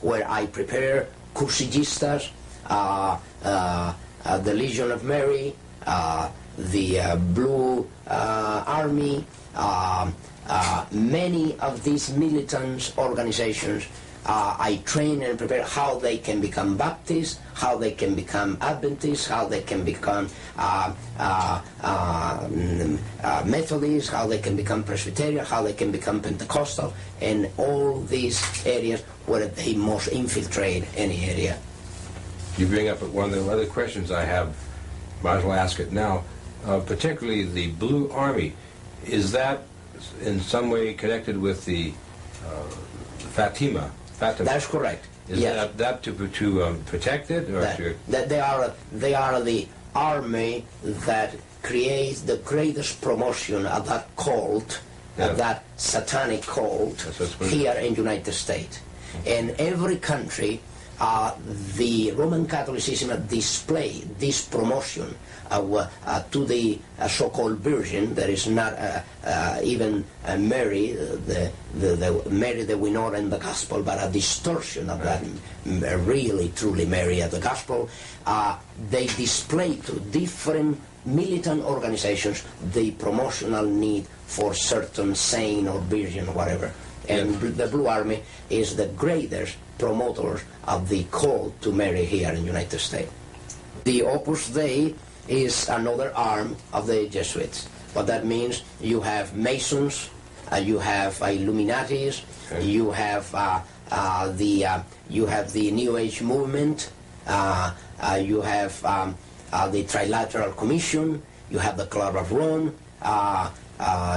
where I prepare cursillistas, the Legion of Mary, the Blue Army, many of these militant organizations. I train and prepare how they can become Baptists, how they can become Adventists, how they can become Methodists, how they can become Presbyterian, how they can become Pentecostal, and all these areas where they must infiltrate any area. You bring up one of the other questions I have, might as well ask it now, particularly the Blue Army. Is that in some way connected with the Fatima? That's correct. Is yes. that to protect it? Or that they are the army that creates the greatest promotion of that cult, of that satanic cult here in the United States. In every country, the Roman Catholicism displayed this promotion to the so-called Virgin. There is not even Mary, the Mary that we know in the Gospel, but a distortion of that really, truly Mary of the Gospel. They display to different militant organizations the promotional need for certain saint or virgin or whatever. And the Blue Army is the greatest promoters of the call to Mary here in the United States. The Opus Dei is another arm of the Jesuits. What that means, you have Masons, you have Illuminatis, you have the New Age movement, you have the Trilateral Commission, you have the Club of Rome,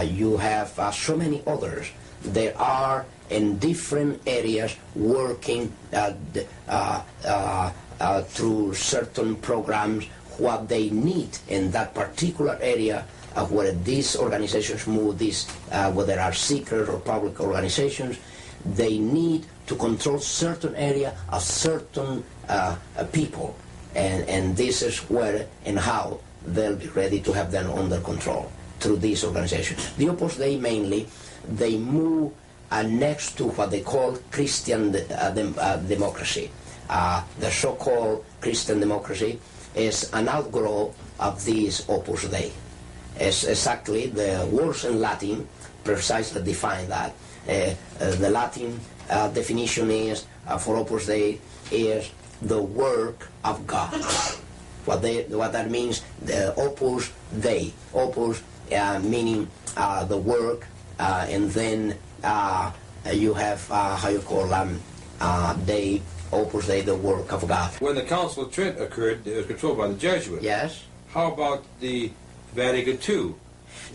you have so many others. They are in different areas working through certain programs what they need in that particular area where these organizations move, whether they are secret or public organizations. They need to control certain area of certain people, and this is where and how they'll be ready to have them under control through these organizations. The Opus Dei mainly, they move next to what they call Christian democracy. The so-called Christian democracy is an outgrowth of this Opus Dei. It's exactly the words in Latin precisely define that. The Latin definition is for Opus Dei is the work of God. What that means, the Opus Dei, Opus meaning the work, and then you have how you call Dei, Opus Dei, the work of God. When the Council of Trent occurred, it was controlled by the Jesuits. Yes. How about the Vatican II?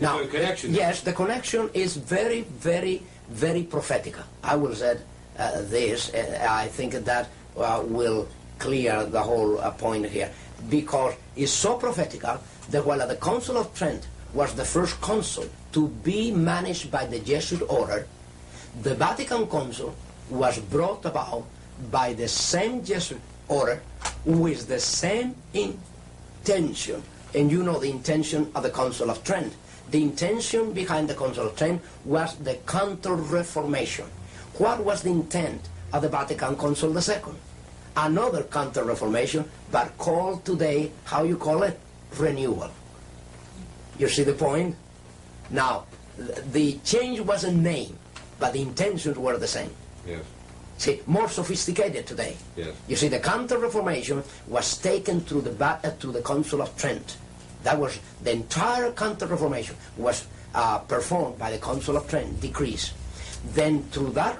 Now, the connection? Yes, the connection is very, very, very prophetical. I will say this. I think that will clear the whole point here, because it's so prophetical that while the Council of Trent was the first council to be managed by the Jesuit order, the Vatican Council was brought about by the same Jesuit order with the same intention. And you know the intention of the Council of Trent. The intention behind the Council of Trent was the Counter-Reformation. What was the intent of the Vatican Council II? Another Counter-Reformation, but called today, how you call it? Renewal. You see the point? Now, the change was a name, but the intentions were the same. Yes. See, more sophisticated today. Yes. You see, the Counter-Reformation was taken to the Council of Trent. That was the entire Counter-Reformation was performed by the Council of Trent, decrees. Then through that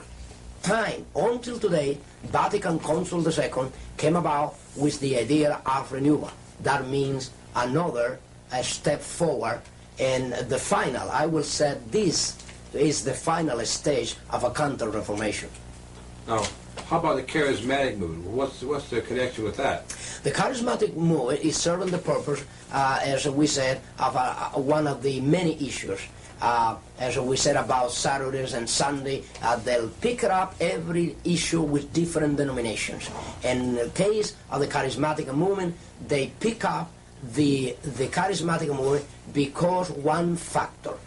time until today, Vatican Council II came about with the idea of renewal. That means another step forward, and the final, I will say this is the final stage of a Counter-Reformation. Now, how about the charismatic movement? What's the connection with that? The charismatic movement is serving the purpose, as we said, of one of the many issues. As we said about Saturdays and Sunday, they'll pick up every issue with different denominations. In the case of the charismatic movement, they pick up the charismatic movement because one factor.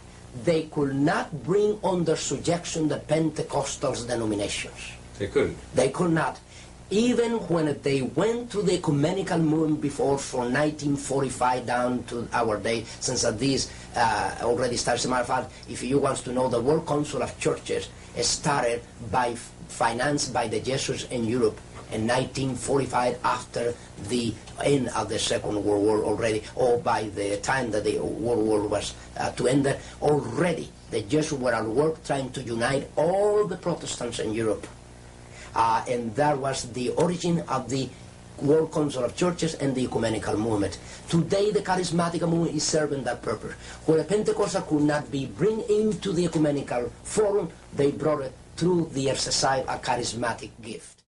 They could not bring under subjection the Pentecostal denominations. They couldn't. They could not. Even when they went to the ecumenical movement before from 1945 down to our day, since this already starts. As a matter of fact, if you want to know, the World Council of Churches started by financed by the Jesuits in Europe in 1945 after the end of the Second World War already, or by the time that the World War was to end, already the Jesuits were at work trying to unite all the Protestants in Europe. And that was the origin of the World Council of Churches and the ecumenical movement. Today the charismatic movement is serving that purpose. Where the Pentecostal could not be bring into the ecumenical forum, they brought it through the exercise of charismatic gift.